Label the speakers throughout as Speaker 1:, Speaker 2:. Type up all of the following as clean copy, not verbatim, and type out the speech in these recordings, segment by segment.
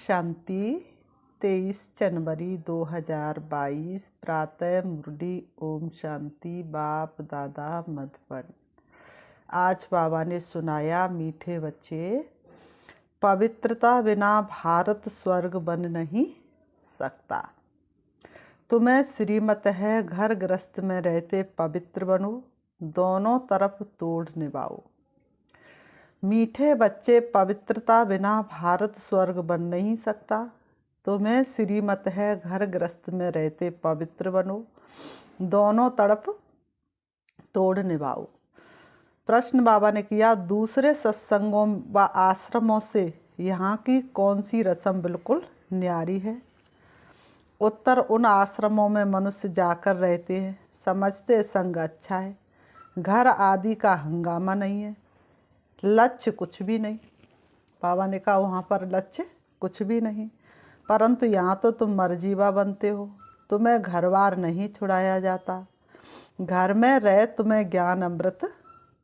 Speaker 1: शांति। 23 जनवरी 2022 प्रातः मुरली। ओम शांति। बाप दादा मधुबन। आज बाबा ने सुनाया, मीठे बच्चे, पवित्रता बिना भारत स्वर्ग बन नहीं सकता। तुम्हें श्रीमत है, घर गृहस्थ में रहते पवित्र बनो, दोनों तरफ तोड़ निभाओ। मीठे बच्चे, पवित्रता बिना भारत स्वर्ग बन नहीं सकता। तुम्हें श्रीमत है, घर गृहस्थ में रहते पवित्र बनो, दोनों तरफ तोड़ निभाओ। प्रश्न बाबा ने किया, दूसरे सत्संगों व आश्रमों से यहाँ की कौन सी रस्म बिल्कुल न्यारी है? उत्तर, उन आश्रमों में मनुष्य जाकर रहते हैं, समझते संग अच्छा है, घर आदि का हंगामा नहीं है, लक्ष्य कुछ भी नहीं। बाबा ने कहा वहाँ पर लक्ष्य कुछ भी नहीं, परंतु यहाँ तो तुम मर्जीवा बनते हो, तुम्हें घरवार नहीं छुड़ाया जाता। घर में रह तुम्हें ज्ञान अमृत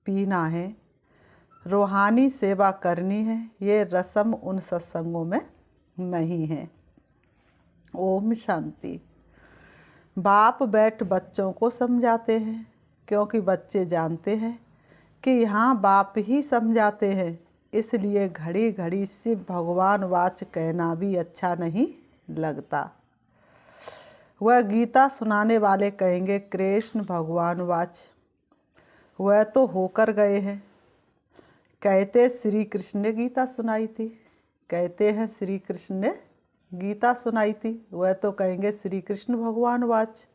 Speaker 1: पीना है, रूहानी सेवा करनी है। ये रस्म उन सत्संगों में नहीं है। ओम शांति। बाप बैठ बच्चों को समझाते हैं, क्योंकि बच्चे जानते हैं कि यहाँ बाप ही समझाते हैं, इसलिए घड़ी घड़ी शिव भगवान वाच कहना भी अच्छा नहीं लगता। वह गीता सुनाने वाले कहेंगे कृष्ण भगवान वाच, वह तो होकर गए हैं। कहते श्री कृष्ण ने गीता सुनाई थी, कहते हैं श्री कृष्ण ने गीता सुनाई थी, वह तो कहेंगे श्री कृष्ण भगवान वाच।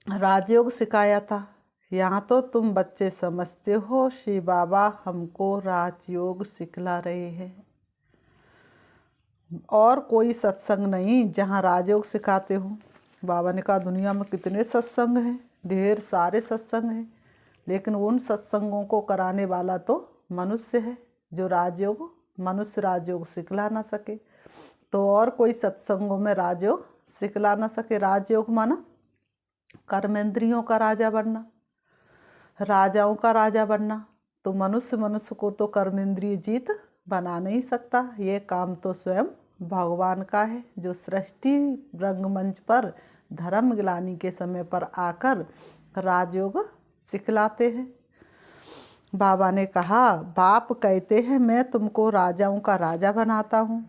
Speaker 1: राजयोग सिखाया था, यहाँ तो तुम बच्चे समझते हो श्री बाबा हमको राजयोग सिखला रहे हैं। और कोई सत्संग नहीं जहाँ राजयोग सिखाते हो। बाबा ने कहा दुनिया में कितने सत्संग हैं, ढेर सारे सत्संग हैं, लेकिन उन सत्संगों को कराने वाला तो मनुष्य है, जो राजयोग मनुष्य राजयोग सिखला ना सके, तो और कोई सत्संगों में राजयोग सिखला ना सके। राजयोग माना कर्मेंद्रियों का राजा बनना, राजाओं का राजा बनना। तो मनुष्य को तो कर्मेंद्रिय जीत बना नहीं सकता। ये काम तो स्वयं भगवान का है, जो सृष्टि रंगमंच पर धर्म ग्लानि के समय पर आकर राजयोग सिखलाते हैं। बाबा ने कहा, बाप कहते हैं मैं तुमको राजाओं का राजा बनाता हूँ,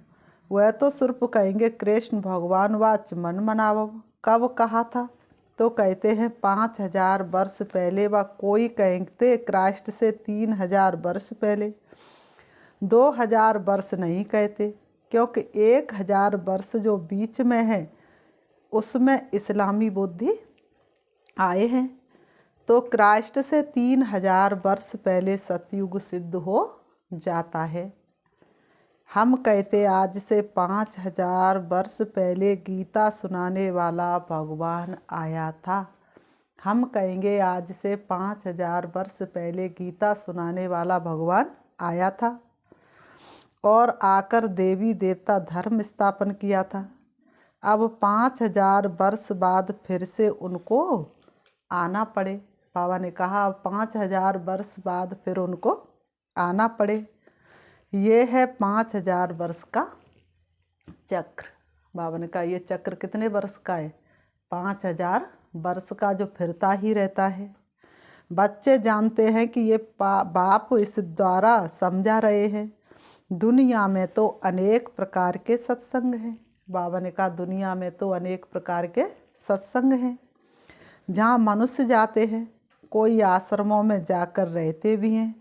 Speaker 1: वह तो सिर्फ कहेंगे कृष्ण भगवान वाच मन मनावो। कब कहा था? तो कहते हैं 5000 वर्ष पहले, व कोई कहते क्राइस्ट से 3000 वर्ष पहले। 2000 वर्ष नहीं कहते, क्योंकि 1000 वर्ष जो बीच में है उसमें इस्लामी बुद्धि आए हैं। तो क्राइस्ट से 3000 वर्ष पहले सतयुग सिद्ध हो जाता है। हम कहते आज से 5000 वर्ष पहले गीता सुनाने वाला भगवान आया था। हम कहेंगे आज से 5000 वर्ष पहले गीता सुनाने वाला भगवान आया था और आकर देवी देवता धर्म स्थापन किया था। अब 5000 वर्ष बाद फिर से उनको आना पड़े। बाबा ने कहा अब 5000 वर्ष बाद फिर उनको आना पड़े। ये है 5000 वर्ष का चक्र। बाबा ने कहा ये चक्र कितने वर्ष का है? 5000 वर्ष का, जो फिरता ही रहता है। बच्चे जानते हैं कि ये बाप इस द्वारा समझा रहे हैं। दुनिया में तो अनेक प्रकार के सत्संग हैं। बाबा ने कहा दुनिया में तो अनेक प्रकार के सत्संग हैं, जहाँ मनुष्य जाते हैं। कोई आश्रमों में जाकर रहते भी हैं,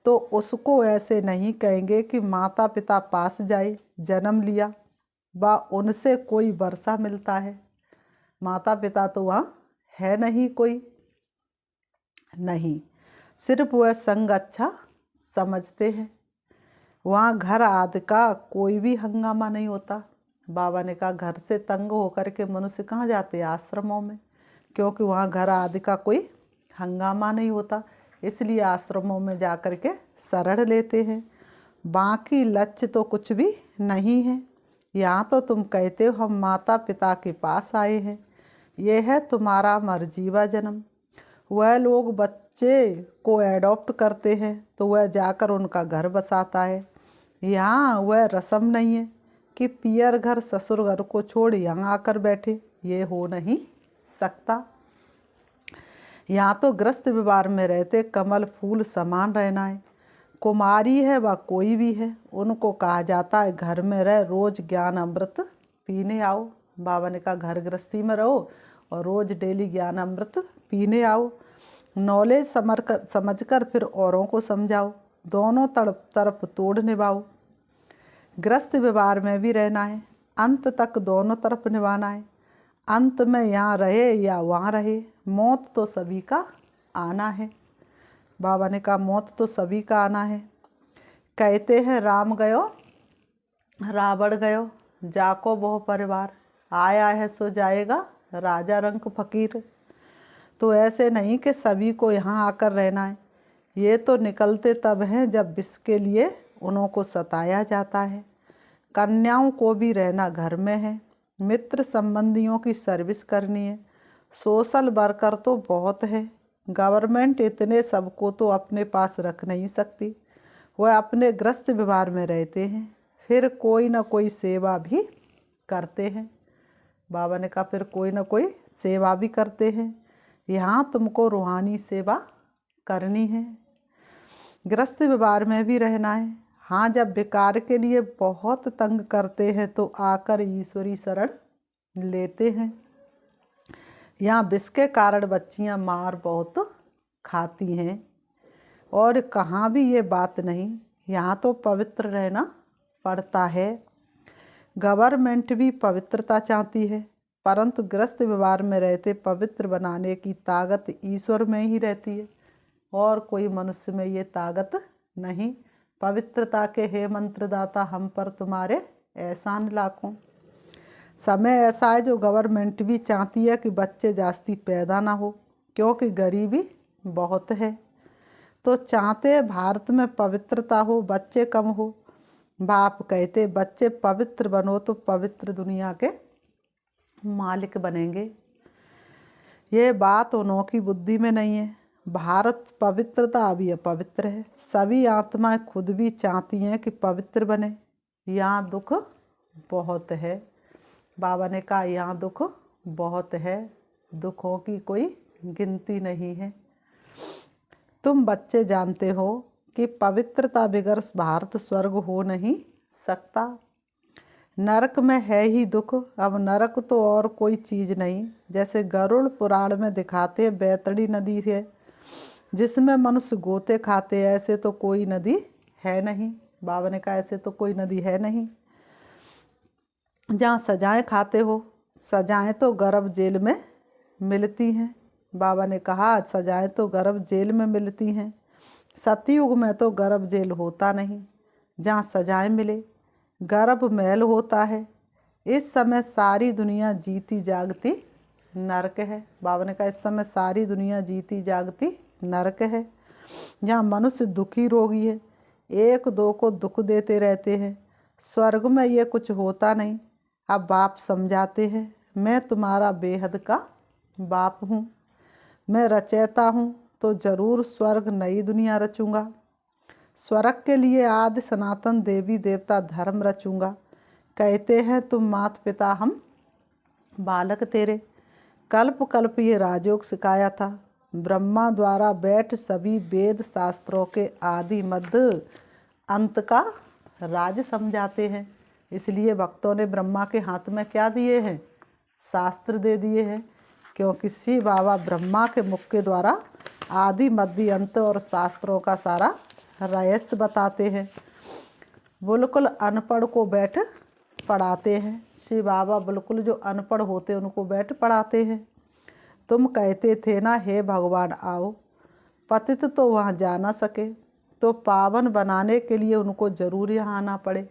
Speaker 1: तो उसको ऐसे नहीं कहेंगे कि माता पिता पास जाए, जन्म लिया व उनसे कोई वर्षा मिलता है। माता पिता तो वहाँ है नहीं, कोई नहीं, सिर्फ वह संग अच्छा समझते हैं। वहाँ घर आदि का कोई भी हंगामा नहीं होता। बाबा ने कहा घर से तंग होकर के मनुष्य कहाँ जाते हैं? आश्रमों में, क्योंकि वहाँ घर आदि का कोई हंगामा नहीं होता, इसलिए आश्रमों में जाकर के शरण लेते हैं। बाकी लक्ष्य तो कुछ भी नहीं है। यहाँ तो तुम कहते हो हम माता पिता के पास आए हैं, यह है तुम्हारा मर्जीवा जन्म। वह लोग बच्चे को एडॉप्ट करते हैं तो वह जाकर उनका घर बसाता है। यहाँ वह रस्म नहीं है कि पियर घर ससुर घर को छोड़ यहाँ आकर बैठे, ये हो नहीं सकता। यहाँ तो ग्रस्त व्यवहार में रहते कमल फूल समान रहना है। कुमारी है व कोई भी है, उनको कहा जाता है घर में रह रोज ज्ञान अमृत पीने आओ। बाबा ने कहा घर गृहस्थी में रहो और रोज डेली ज्ञान अमृत पीने आओ। नॉलेज समझकर फिर औरों को समझाओ, दोनों तरफ तोड़ निभाओ। ग्रस्त व्यवहार में भी रहना है, अंत तक दोनों तरफ निभाना है। अंत में यहाँ रहे या वहाँ रहे, मौत तो सभी का आना है। बाबा ने कहा मौत तो सभी का आना है। कहते हैं राम गयो रावण गयो, जाको बहु परिवार, आया है सो जाएगा राजा रंक फकीर। तो ऐसे नहीं कि सभी को यहाँ आकर रहना है, ये तो निकलते तब हैं जब इसके लिए उन्हों को सताया जाता है। कन्याओं को भी रहना घर में है, मित्र संबंधियों की सर्विस करनी है। सोशल वर्कर तो बहुत है, गवर्नमेंट इतने सबको तो अपने पास रख नहीं सकती, वह अपने ग्रस्त व्यवहार में रहते हैं, फिर कोई ना कोई सेवा भी करते हैं। बाबा ने कहा फिर कोई ना कोई सेवा भी करते हैं। यहाँ तुमको रूहानी सेवा करनी है, ग्रस्त व्यवहार में भी रहना है। हाँ, जब विकार के लिए बहुत तंग करते हैं तो आकर ईश्वरी शरण लेते हैं। यहाँ विष के कारण बच्चियाँ मार बहुत खाती हैं, और कहाँ भी ये बात नहीं, यहाँ तो पवित्र रहना पड़ता है। गवर्नमेंट भी पवित्रता चाहती है, परंतु ग्रस्त व्यवहार में रहते पवित्र बनाने की ताकत ईश्वर में ही रहती है, और कोई मनुष्य में ये ताकत नहीं। पवित्रता के हे मंत्रदाता, हम पर तुम्हारे एहसान लाखों। समय ऐसा है जो गवर्नमेंट भी चाहती है कि बच्चे जास्ती पैदा ना हो, क्योंकि गरीबी बहुत है, तो चाहते भारत में पवित्रता हो, बच्चे कम हो। बाप कहते बच्चे पवित्र बनो तो पवित्र दुनिया के मालिक बनेंगे। ये बात उन्हों की बुद्धि में नहीं है। भारत पवित्रता अभी अपवित्र है, सभी आत्माएं खुद भी चाहती हैं कि पवित्र बने। यहाँ दुख बहुत है। बाबा ने कहा यहाँ दुख बहुत है, दुखों की कोई गिनती नहीं है। तुम बच्चे जानते हो कि पवित्रता बगैर भारत स्वर्ग हो नहीं सकता। नरक में है ही दुख, अब नरक तो और कोई चीज़ नहीं। जैसे गरुड़ पुराण में दिखाते बैतड़ी नदी है जिसमें मनुष्य गोते खाते हैं, ऐसे तो कोई नदी है नहीं। बाबा ने कहा ऐसे तो कोई नदी है नहीं। जहाँ सजाएं खाते हो, सजाएं तो गर्भ जेल में मिलती हैं। बाबा ने कहा सजाएं तो गर्भ जेल में मिलती हैं, सतयुग में तो गर्भ जेल होता नहीं। जहाँ सजाएं मिले गर्भ महल होता है। इस समय सारी दुनिया जीती जागती नरक है। बाबा ने कहा इस समय सारी दुनिया जीती जागती नरक है। जहाँ मनुष्य दुखी रोगी है, एक दो को दुख देते रहते हैं। स्वर्ग में ये कुछ होता नहीं। अब बाप समझाते हैं, मैं तुम्हारा बेहद का बाप हूँ, मैं रचयिता हूँ, तो जरूर स्वर्ग नई दुनिया रचूँगा। स्वर्ग के लिए आदि सनातन देवी देवता धर्म रचूँगा। कहते हैं तुम माता पिता हम बालक तेरे। कल्प कल्प ये राजयोग सिखाया था, ब्रह्मा द्वारा बैठ सभी वेद शास्त्रों के आदि मध्य अंत का राज समझाते हैं। इसलिए भक्तों ने ब्रह्मा के हाथ में क्या दिए हैं? शास्त्र दे दिए हैं, क्योंकि शिव बाबा ब्रह्मा के मुख के द्वारा आदि मध्य अंत और शास्त्रों का सारा रहस्य बताते हैं। बिल्कुल अनपढ़ को बैठ पढ़ाते हैं। शिव बाबा बिल्कुल जो अनपढ़ होते उनको बैठ पढ़ाते हैं। तुम कहते थे ना हे भगवान आओ, पतित तो वहाँ जा ना सके, तो पावन बनाने के लिए उनको जरूर यहाँ आना पड़े।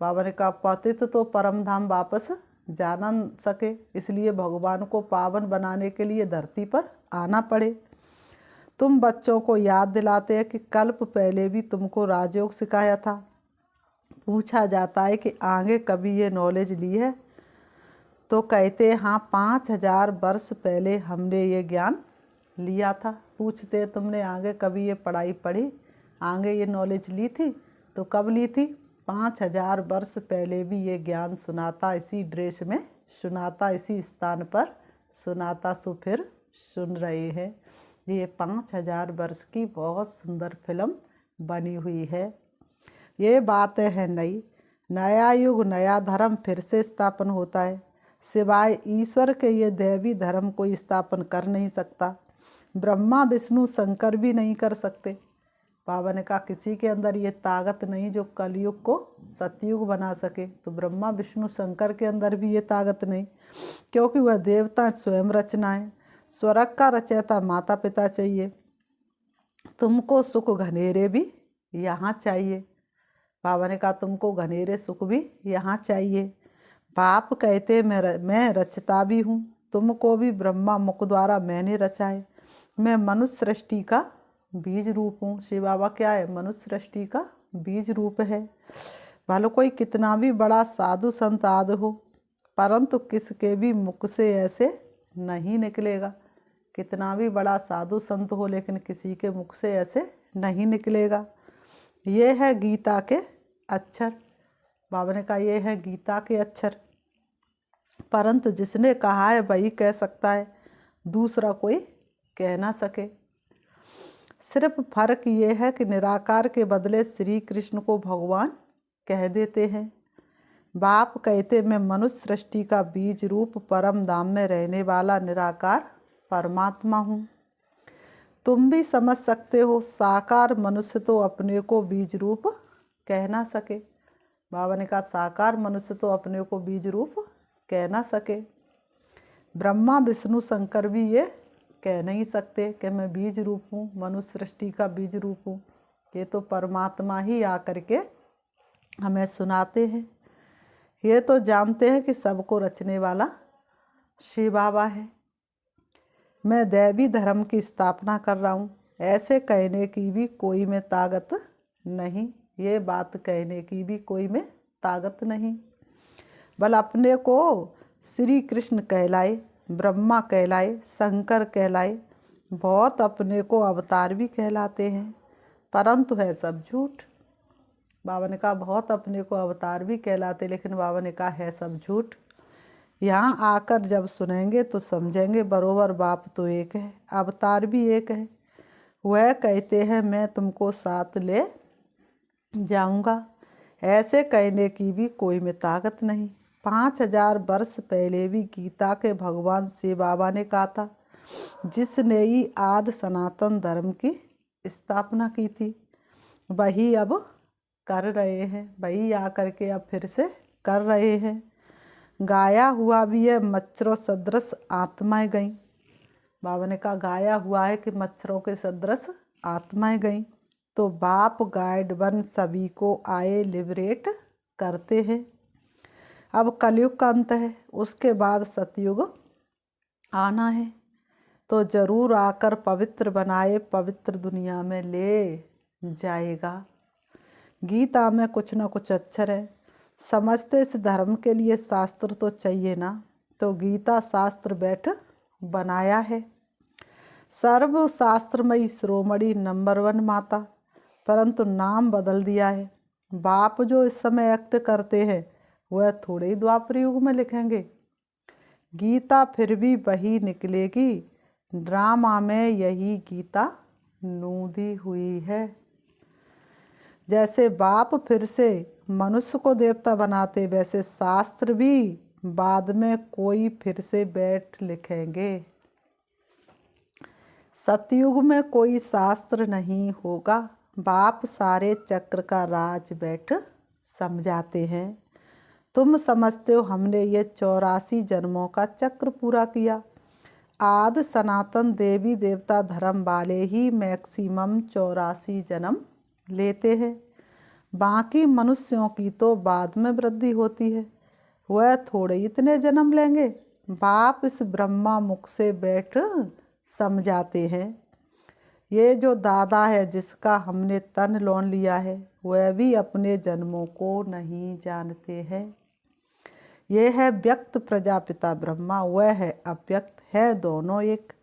Speaker 1: बाबा ने कहा पतित तो परम धाम वापस जा ना सके, इसलिए भगवान को पावन बनाने के लिए धरती पर आना पड़े। तुम बच्चों को याद दिलाते हैं कि कल्प पहले भी तुमको राजयोग सिखाया था। पूछा जाता है कि आगे कभी ये नॉलेज ली है, तो कहते हैं हाँ 5000 वर्ष पहले हमने ये ज्ञान लिया था। पूछते हैं तुमने आगे कभी ये पढ़ाई पढ़ी, आगे ये नॉलेज ली थी, तो कब ली थी? 5000 वर्ष पहले भी ये ज्ञान सुनाता, इसी ड्रेस में सुनाता, इसी स्थान पर सुनाता, सो फिर सुन रहे हैं। ये 5000 वर्ष की बहुत सुंदर फिल्म बनी हुई है। ये बातें हैं नई, नया युग नया धर्म फिर से स्थापन होता है। सिवाय ईश्वर के ये दैवी धर्म कोई स्थापन कर नहीं सकता। ब्रह्मा विष्णु शंकर भी नहीं कर सकते। बाबा ने कहा किसी के अंदर ये ताकत नहीं जो कलयुग को सतयुग बना सके। तो ब्रह्मा विष्णु शंकर के अंदर भी ये ताकत नहीं, क्योंकि वह देवता स्वयं रचना है। स्वर्ग का रचयिता माता पिता चाहिए। तुमको सुख घनेरे भी यहाँ चाहिए। बाबा ने कहा तुमको घनेरे सुख भी यहाँ चाहिए। बाप कहते मैं रचता भी हूँ, तुमको भी ब्रह्मा मुख द्वारा मैंने रचा है। मैं मनुष्य सृष्टि का बीज रूप हूँ। शिव बाबा क्या है? मनुष्य सृष्टि का बीज रूप है। भले कोई कितना भी बड़ा साधु संत आदि हो, परंतु किसके भी मुख से ऐसे नहीं निकलेगा। कितना भी बड़ा साधु संत हो, लेकिन किसी के मुख से ऐसे नहीं निकलेगा। ये है गीता के अक्षर। बाबा ने कहा ये है गीता के अक्षर, परंतु जिसने कहा है वही कह सकता है, दूसरा कोई कह ना सके। सिर्फ फर्क ये है कि निराकार के बदले श्री कृष्ण को भगवान कह देते हैं। बाप कहते मैं मनुष्य सृष्टि का बीज रूप परम धाम में रहने वाला निराकार परमात्मा हूँ। तुम भी समझ सकते हो, साकार मनुष्य तो अपने को बीज रूप कह ना सके। बाबा ने कहा साकार मनुष्य तो अपने को बीज रूप कह ना सके। ब्रह्मा विष्णु शंकर भी ये कह नहीं सकते कि मैं बीज रूप हूँ, मनुष्य सृष्टि का बीज रूप हूँ। ये तो परमात्मा ही आकर के हमें सुनाते हैं। ये तो जानते हैं कि सबको रचने वाला शिव बाबा है। मैं दैवी धर्म की स्थापना कर रहा हूँ, ऐसे कहने की भी कोई में ताकत नहीं। ये बात कहने की भी कोई में ताकत नहीं। बल अपने को श्री कृष्ण कहलाए, ब्रह्मा कहलाए, शंकर कहलाए, बहुत अपने को अवतार भी कहलाते हैं, परंतु है सब झूठ। बाबा ने कहा बहुत अपने को अवतार भी कहलाते, लेकिन बाबा ने कहा है सब झूठ। यहाँ आकर जब सुनेंगे तो समझेंगे बरोबर बाप तो एक है, अवतार भी एक है। वह कहते हैं मैं तुमको साथ ले जाऊंगा, ऐसे कहने की भी कोई में ताकत नहीं। 5000 वर्ष पहले भी गीता के भगवान शिव बाबा ने कहा था, जिसने ही आदि सनातन धर्म की स्थापना की थी वही अब कर रहे हैं, वही आकर के अब फिर से कर रहे हैं। गाया हुआ भी है मच्छरों सदृश आत्माएं गईं। बाबा ने कहा गाया हुआ है कि मच्छरों के सदृश आत्माएं गईं। तो बाप गाइड बन सभी को आए लिबरेट करते हैं। अब कलयुग का अंत है, उसके बाद सतयुग आना है, तो जरूर आकर पवित्र बनाए, पवित्र दुनिया में ले जाएगा। गीता में कुछ न कुछ अक्षर है। समझते इस धर्म के लिए शास्त्र तो चाहिए ना, तो गीता शास्त्र बैठ बनाया है। सर्व शास्त्रमयी शिरोमणि नंबर 1 माता, परंतु नाम बदल दिया है। बाप जो इस समय एक्ट करते हैं वह थोड़े ही द्वापर युग में लिखेंगे। गीता फिर भी वही निकलेगी, ड्रामा में यही गीता नूंदी हुई है। जैसे बाप फिर से मनुष्य को देवता बनाते, वैसे शास्त्र भी बाद में कोई फिर से बैठ लिखेंगे। सतयुग में कोई शास्त्र नहीं होगा। बाप सारे चक्र का राज बैठ समझाते हैं। तुम समझते हो हमने ये 84 जन्मों का चक्र पूरा किया। आदि सनातन देवी देवता धर्म वाले ही मैक्सिमम 84 जन्म लेते हैं। बाकी मनुष्यों की तो बाद में वृद्धि होती है, वह थोड़े इतने जन्म लेंगे। बाप इस ब्रह्मा मुख से बैठ समझाते हैं। ये जो दादा है जिसका हमने तन लोन लिया है, वह भी अपने जन्मों को नहीं जानते हैं। ये है व्यक्त प्रजापिता ब्रह्मा, वह है अव्यक्त, है दोनों एक।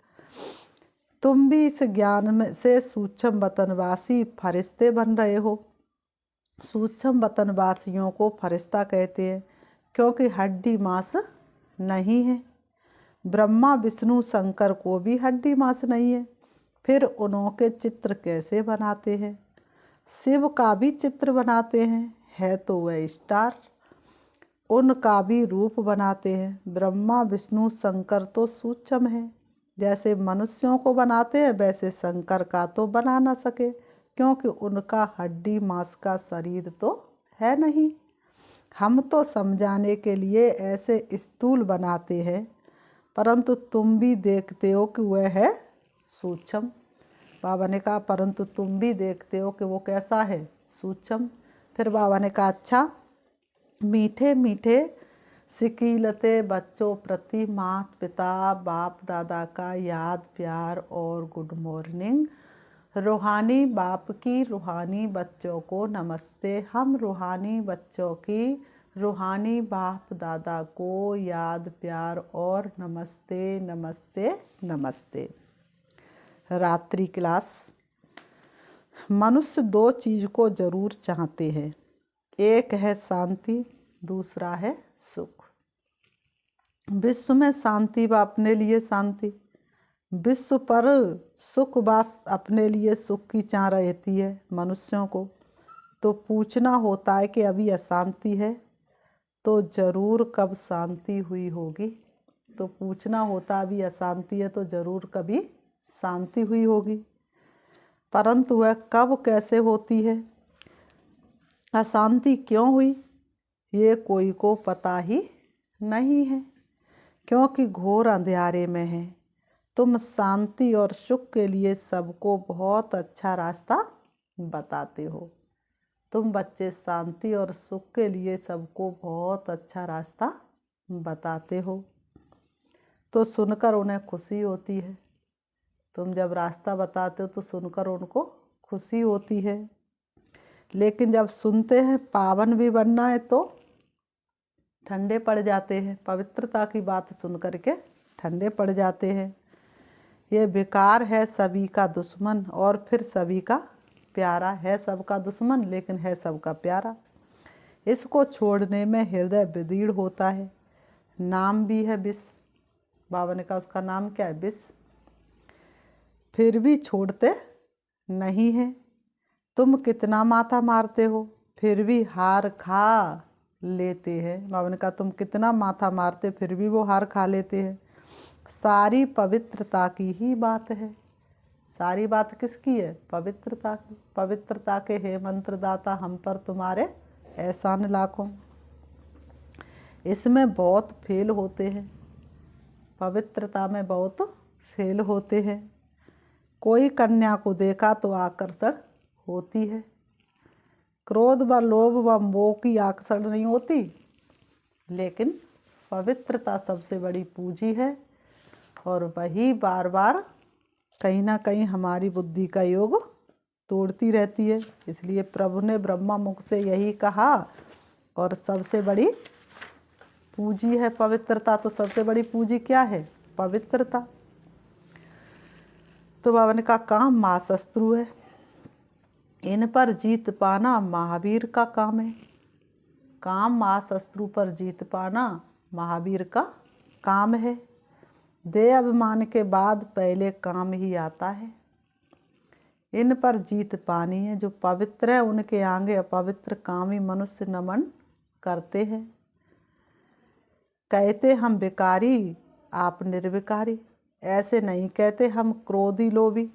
Speaker 1: तुम भी इस ज्ञान में से सूक्ष्म वतनवासी फरिश्ते बन रहे हो। सूक्ष्म वतनवासियों को फरिश्ता कहते हैं क्योंकि हड्डी मांस नहीं है। ब्रह्मा विष्णु शंकर को भी हड्डी मांस नहीं है, फिर उनके चित्र कैसे बनाते हैं? शिव का भी चित्र बनाते हैं, है तो वह स्टार, उनका भी रूप बनाते हैं। ब्रह्मा विष्णु शंकर तो सूक्ष्म है, जैसे मनुष्यों को बनाते हैं वैसे शंकर का तो बना ना सके, क्योंकि उनका हड्डी मांस का शरीर तो है नहीं। हम तो समझाने के लिए ऐसे स्थूल बनाते हैं, परंतु तुम भी देखते हो कि वह है सूक्ष्म। बाबा ने कहा परंतु तुम भी देखते हो कि वो कैसा है, सूक्ष्म। फिर बाबा ने कहा अच्छा, मीठे मीठे सिकीलते बच्चों प्रति माता पिता बाप दादा का याद प्यार और गुड मॉर्निंग। रूहानी बाप की रूहानी बच्चों को नमस्ते। हम रूहानी बच्चों की रूहानी बाप दादा को याद प्यार और नमस्ते नमस्ते नमस्ते। रात्रि क्लास। मनुष्य दो चीज़ को जरूर चाहते हैं, एक है शांति, दूसरा है सुख। विश्व में शांति व अपने लिए शांति, विश्व पर सुख बास अपने लिए सुख की चाह रहती है मनुष्यों को। तो पूछना होता है कि अभी अशांति है तो ज़रूर कब शांति हुई होगी। तो पूछना होता अभी अशांति है तो ज़रूर कभी शांति हुई होगी, परंतु वह कब कैसे होती है, अशांति क्यों हुई, ये कोई को पता ही नहीं है, क्योंकि घोर अंधेरे में है। तुम शांति और सुख के लिए सबको बहुत अच्छा रास्ता बताते हो। तुम बच्चे शांति और सुख के लिए सबको बहुत अच्छा रास्ता बताते हो, तो सुनकर उन्हें खुशी होती है। तुम जब रास्ता बताते हो तो सुनकर उनको खुशी होती है, लेकिन जब सुनते हैं पावन भी बनना है तो ठंडे पड़ जाते हैं। पवित्रता की बात सुन कर के ठंडे पड़ जाते हैं। ये बेकार है सभी का दुश्मन और फिर सभी का प्यारा, है सबका दुश्मन लेकिन है सबका प्यारा। इसको छोड़ने में हृदय विदीर्ण होता है। नाम भी है विष, बाबा ने कहा उसका नाम क्या है, विष, फिर भी छोड़ते नहीं है। तुम कितना माथा मारते हो फिर भी हार खा लेते हैं। बाबा ने कहा तुम कितना माथा मारते फिर भी वो हार खा लेते हैं। सारी पवित्रता की ही बात है। सारी बात किसकी है, पवित्रता की। पवित्रता के हे मंत्रदाता हम पर तुम्हारे एहसान लाखों। इसमें बहुत फेल होते हैं, पवित्रता में बहुत फेल होते हैं। कोई कन्या को देखा तो आकर्षण होती है, क्रोध व लोभ व मोह की आकर्षण नहीं होती, लेकिन पवित्रता सबसे बड़ी पूंजी है और वही बार बार कहीं ना कहीं हमारी बुद्धि का योग तोड़ती रहती है। इसलिए प्रभु ने ब्रह्मा मुख से यही कहा, और सबसे बड़ी पूंजी है पवित्रता। तो सबसे बड़ी पूंजी क्या है, पवित्रता। तो बाबा ने कहा काम महाशत्रु है, इन पर जीत पाना महावीर का काम है। काम महाशत्रु पर जीत पाना महावीर का काम है। देह अभिमान के बाद पहले काम ही आता है। इन पर जीत पानी है, जो पवित्र है उनके आगे अपवित्र कामी मनुष्य नमन करते हैं। कहते हम विकारी आप निर्विकारी, ऐसे नहीं कहते हम क्रोधी लोभी।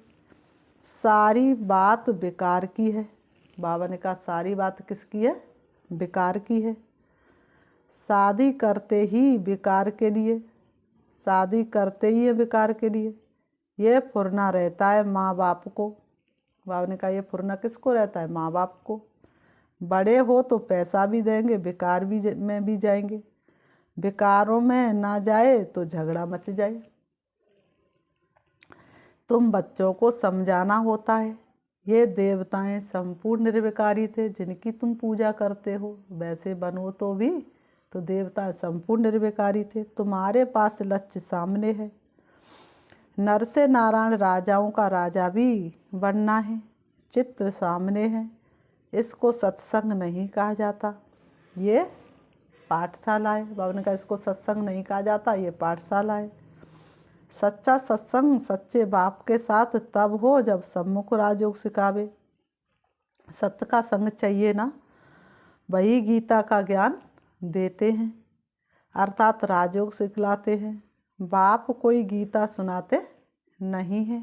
Speaker 1: सारी बात बेकार की है। बाबा ने कहा सारी बात किसकी है, बेकार की है। शादी करते ही बेकार के लिए, शादी करते ही है बेकार के लिए। ये फुरना रहता है माँ बाप को। बाबा ने कहा ये फुरना किसको रहता है, माँ बाप को। बड़े हो तो पैसा भी देंगे, बेकार भी में भी जाएंगे, बेकारों में ना जाए तो झगड़ा मच जाए। तुम बच्चों को समझाना होता है, ये देवताएं संपूर्ण निर्विकारी थे जिनकी तुम पूजा करते हो, वैसे बनो तो भी तो देवता संपूर्ण निर्विकारी थे। तुम्हारे पास लक्ष्य सामने है, नर से नारायण राजाओं का राजा भी बनना है। चित्र सामने है, इसको सत्संग नहीं कहा जाता, ये पाठशाला है। बाबा ने कहा इसको सत्संग नहीं कहा जाता, ये पाठशाला है। सच्चा सत्संग सच्चे बाप के साथ तब हो जब सम्मुख राजयोग सिखावे। सत्य का संग चाहिए ना, वही गीता का ज्ञान देते हैं, अर्थात राजयोग सिखलाते हैं। बाप कोई गीता सुनाते नहीं है।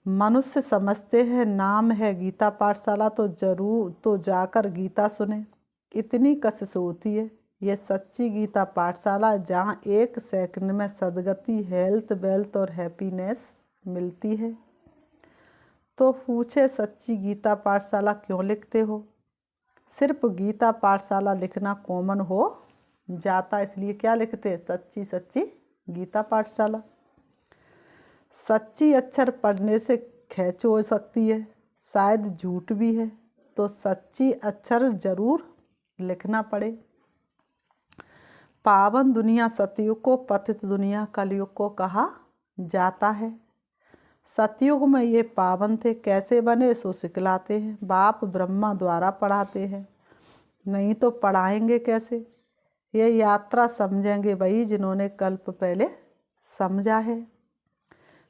Speaker 1: मनुष्य समझते हैं नाम है गीता पाठशाला तो जरूर तो जाकर गीता सुने, इतनी कशिश होती है। ये सच्ची गीता पाठशाला जहाँ 1 सेकंड में सदगति, हेल्थ, वेल्थ और हैप्पीनेस मिलती है। तो पूछे सच्ची गीता पाठशाला क्यों लिखते हो? सिर्फ गीता पाठशाला लिखना कॉमन हो जाता, इसलिए क्या लिखते? सच्ची सच्ची गीता पाठशाला। सच्ची अक्षर पढ़ने से खैच हो सकती है, शायद झूठ भी है, तो सच्ची अक्षर जरूर लिखना पड़े। पावन दुनिया सतयुग को, पतित दुनिया कलयुग को कहा जाता है। सतयुग में ये पावन थे, कैसे बने सो सिखलाते हैं। बाप ब्रह्मा द्वारा पढ़ाते हैं, नहीं तो पढ़ाएंगे कैसे? ये यात्रा समझेंगे वही जिन्होंने कल्प पहले समझा है।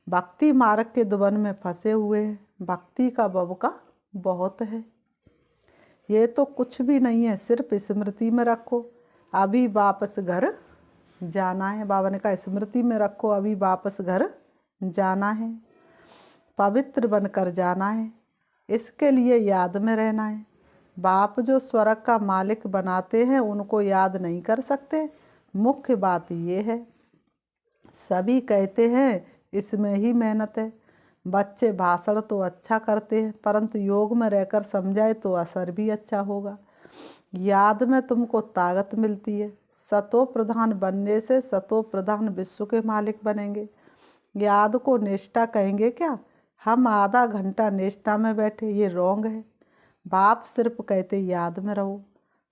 Speaker 1: भक्ति मार्ग के दुबन में फंसे हुए हैं, भक्ति का बबका बहुत है। ये तो कुछ भी नहीं है, सिर्फ स्मृति में रखो, अभी वापस घर जाना है। बाबा ने कहा स्मृति में रखो, अभी वापस घर जाना है, पवित्र बनकर जाना है, इसके लिए याद में रहना है। बाप जो स्वर्ग का मालिक बनाते हैं उनको याद नहीं कर सकते। मुख्य बात ये है, सभी कहते हैं इसमें ही मेहनत है। बच्चे भाषण तो अच्छा करते हैं, परंतु योग में रहकर समझाए तो असर भी अच्छा होगा। याद में तुमको ताकत मिलती है। सतो प्रधान बनने से सतो प्रधान विश्व के मालिक बनेंगे। याद को निष्ठा कहेंगे क्या? हम आधा घंटा निष्ठा में बैठे, ये रोंग है। बाप सिर्फ कहते याद में रहो,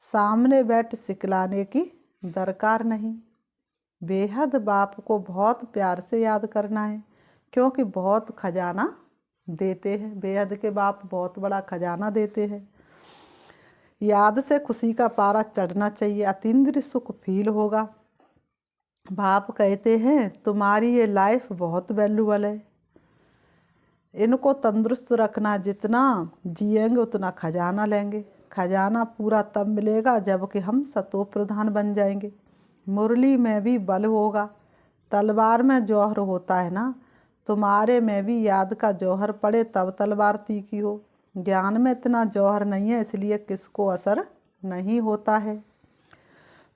Speaker 1: सामने बैठ सिखलाने की दरकार नहीं। बेहद बाप को बहुत प्यार से याद करना है, क्योंकि बहुत खजाना देते हैं। बेहद के बाप बहुत बड़ा खजाना देते हैं। याद से खुशी का पारा चढ़ना चाहिए, अतीन्द्रिय सुख फील होगा। बाप कहते हैं तुम्हारी ये लाइफ बहुत वैल्यूबल है, इनको तंदुरुस्त रखना, जितना जिएंगे उतना खजाना लेंगे। खजाना पूरा तब मिलेगा जबकि हम सतो प्रधान बन जाएंगे। मुरली में भी बल होगा, तलवार में जौहर होता है ना, तुम्हारे में भी याद का जौहर पड़े तब तलवार तीखी हो। ज्ञान में इतना जौहर नहीं है, इसलिए किसको असर नहीं होता है।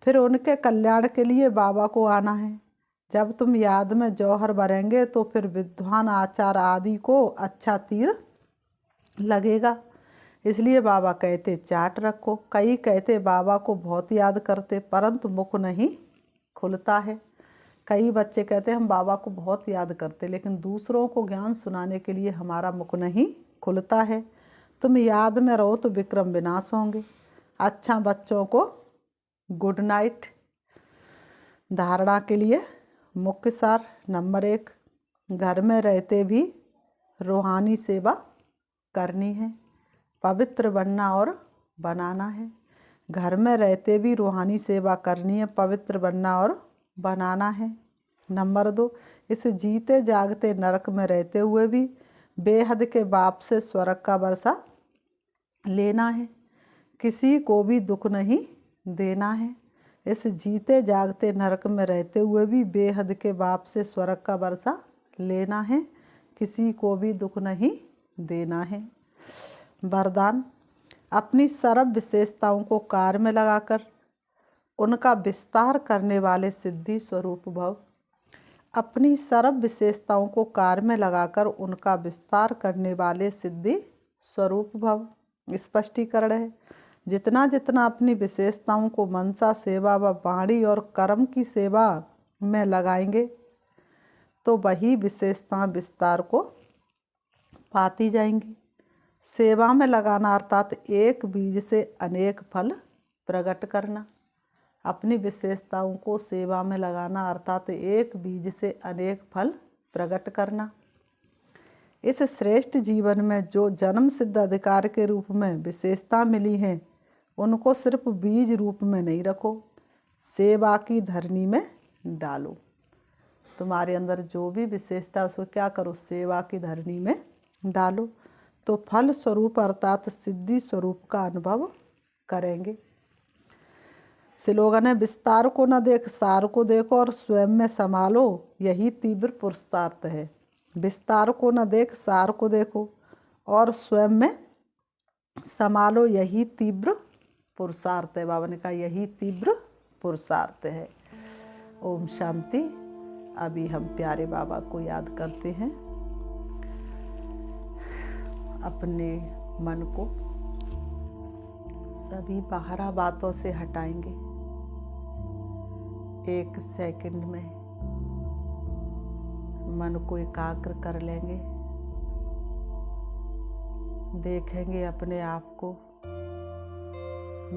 Speaker 1: फिर उनके कल्याण के लिए बाबा को आना है। जब तुम याद में जौहर भरेंगे तो फिर विद्वान आचार आदि को अच्छा तीर लगेगा। इसलिए बाबा कहते चाट रखो। कई कहते बाबा को बहुत याद करते, परंतु मुख नहीं खुलता है। कई बच्चे कहते हम बाबा को बहुत याद करते, लेकिन दूसरों को ज्ञान सुनाने के लिए हमारा मुख नहीं खुलता है। तुम याद में रहो तो विक्रम विनाश होंगे। अच्छा, बच्चों को गुड नाइट। धारणा के लिए मुख्य सार नंबर 1, घर में रहते भी रूहानी सेवा करनी है, पवित्र बनना और बनाना है। घर में रहते भी रूहानी सेवा करनी है, पवित्र बनना और बनाना है। नंबर 2, इस जीते जागते नरक में रहते हुए भी बेहद के बाप से स्वर्ग का वर्षा लेना है, किसी को भी दुख नहीं देना है। इस जीते जागते नरक में रहते हुए भी बेहद के बाप से स्वर्ग का वर्षा लेना है, किसी को भी दुख नहीं देना है। वरदान, अपनी सर्व विशेषताओं को कार्य में लगाकर उनका विस्तार करने वाले सिद्धि स्वरूप भव। अपनी सर्व विशेषताओं को कार्य में लगाकर उनका विस्तार करने वाले सिद्धि स्वरूप भव। स्पष्टीकरण है, जितना जितना अपनी विशेषताओं को मनसा सेवा व वाणी और कर्म की सेवा में लगाएंगे तो वही विशेषताएं विस्तार को पाती जाएंगी। सेवा में लगाना अर्थात एक बीज से अनेक फल प्रकट करना। अपनी विशेषताओं को सेवा में लगाना अर्थात एक बीज से अनेक फल प्रकट करना। इस श्रेष्ठ जीवन में जो जन्म सिद्ध अधिकार के रूप में विशेषता मिली है उनको सिर्फ बीज रूप में नहीं रखो, सेवा की धरनी में डालो। तुम्हारे अंदर जो भी विशेषता उसको क्या करो, सेवा की धरनी में डालो, तो फल स्वरूप अर्थात सिद्धि स्वरूप का अनुभव करेंगे। स्लोगन है, विस्तार को न देख सार को देखो और स्वयं में संभालो, यही तीव्र पुरुषार्थ है। विस्तार को न देख सार को देखो और स्वयं में संभालो, यही तीव्र पुरुषार्थ है। बाबा ने कहा यही तीव्र पुरुषार्थ है। ओम शांति। अभी हम प्यारे बाबा को याद करते हैं। अपने मन को सभी बाहरा बातों से हटाएंगे। 1 सेकंड में मन को एकाग्र कर लेंगे। देखेंगे अपने आप को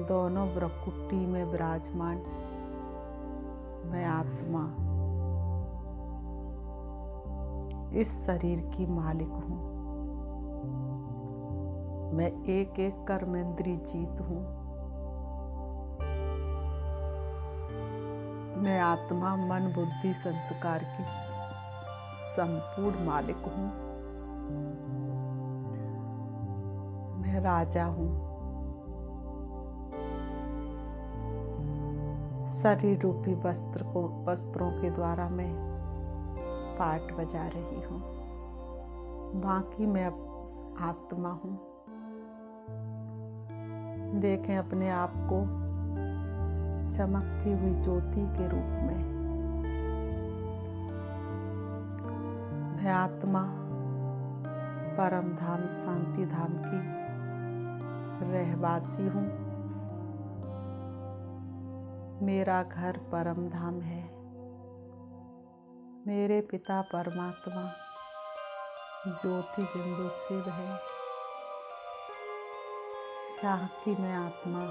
Speaker 1: दोनों भ्रकुटी में विराजमान। मैं आत्मा इस शरीर की मालिक हूँ। मैं एक एक कर्मेंद्रिय जीत हूँ। मैं आत्मा मन बुद्धि संस्कार की संपूर्ण मालिक हूँ। मैं राजा हूँ। शरीर रूपी वस्त्रों के द्वारा मैं पाठ बजा रही हूँ। बाकी मैं आत्मा हूँ। देखें अपने आप को चमकती हुई ज्योति के रूप में। मैं आत्मा परम धाम शांति धाम की रहवासी हूँ। मेरा घर परम धाम है। मेरे पिता परमात्मा ज्योति बिंदु शिव है। जहाँ की मैं आत्मा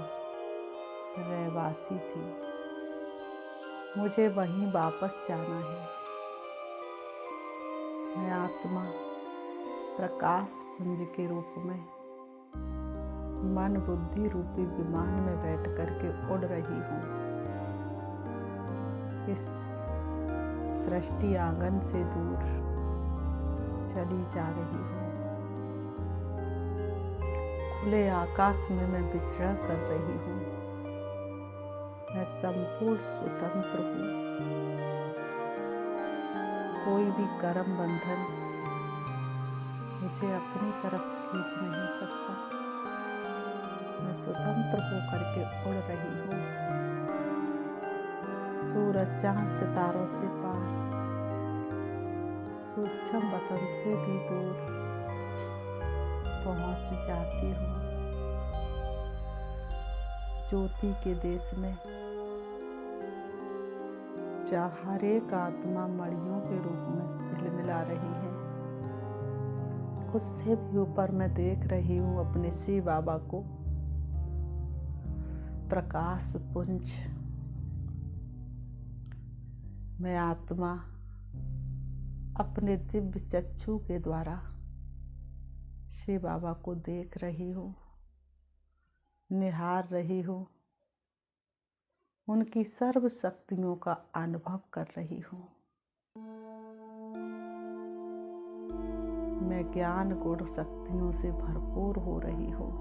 Speaker 1: रहवासी थी, मुझे वहीं वापस जाना है। मैं आत्मा प्रकाश पुंज के रूप में मन बुद्धि रूपी विमान में बैठ करके उड़ रही हूँ। इस सृष्टि आंगन से दूर चली जा रही हूँ। खुले आकाश में मैं विचरण कर रही हूँ। मैं संपूर्ण स्वतंत्र हूँ। कोई भी कर्म बंधन मुझे अपनी तरफ खींच नहीं सकता। मैं स्वतंत्र होकर के उड़ रही हूँ। सूरज चांद सितारों से पार, सूक्ष्म वतन से भी दूर पहुंच जाती हूँ। ज्योति के देश में जहाँ हर एक आत्मा मणियों के रूप में झिलमिला रही है, उससे भी ऊपर मैं देख रही हूँ अपने शिव बाबा को। प्रकाश पुंज। मैं आत्मा अपने दिव्य चक्षु के द्वारा शिव बाबा को देख रही हूँ, निहार रही हूँ, उनकी सर्व शक्तियों का अनुभव कर रही हूँ। मैं ज्ञान गुण शक्तियों से भरपूर हो रही हूँ।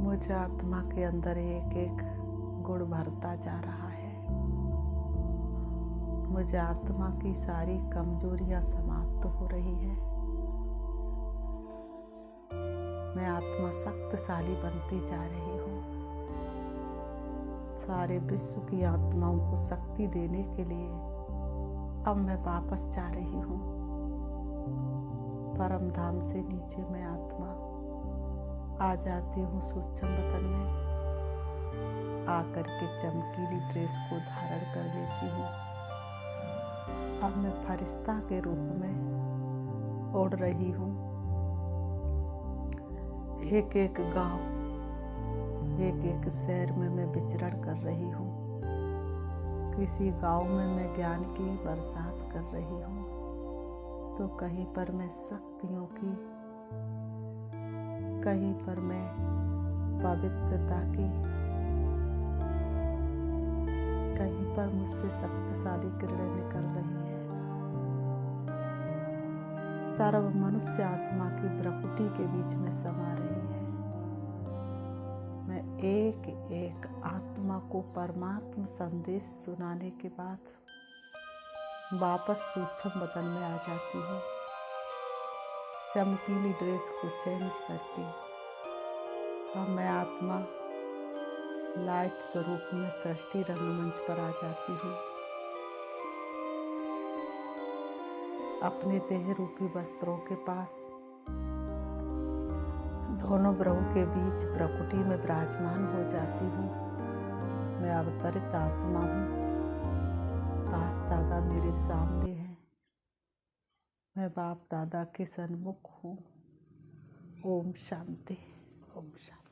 Speaker 1: मुझे आत्मा के अंदर एक एक गुण भरता जा रहा है। मुझे आत्मा की सारी कमजोरियां समाप्त हो रही है। मैं आत्मा शक्तिशाली बनती जा रही हूँ। सारे विश्व की आत्माओं को शक्ति देने के लिए अब मैं वापस जा रही हूँ। परम धाम से नीचे मैं आत्मा आ जाती हूँ सूक्ष्म वतन में। आकर के चमकीली ड्रेस को धारण कर लेती हूँ। अब मैं फरिश्ता के रूप में उड़ रही हूँ। एक एक गांव, एक एक शहर में मैं विचरण कर रही हूँ। किसी गांव में मैं ज्ञान की बरसात कर रही हूँ, तो कहीं पर मैं शक्तियों की, कहीं पर मैं पवित्रता की, कहीं पर मुझसे शक्तिशाली किरणें निकल रही हैं। सर्व मनुष्य आत्मा की प्रकृति के बीच में समा रही है। मैं एक एक आत्मा को परमात्मा संदेश सुनाने के बाद वापस सूक्ष्म बदन में आ जाती हूँ, चमकीली ड्रेस को चेंज करके। अब मैं आत्मा लाइट स्वरूप में सृष्टि रंगमंच पर आ जाती हूँ। अपने देह रूपी वस्त्रों के पास दोनों ग्रहों के बीच प्रकृति में विराजमान हो जाती हूँ। मैं अवतरित आत्मा हूँ, बाप दादा मेरे सामने हैं, मैं बाप दादा के सन्मुख हूँ। ओम शांति, ओम शांति।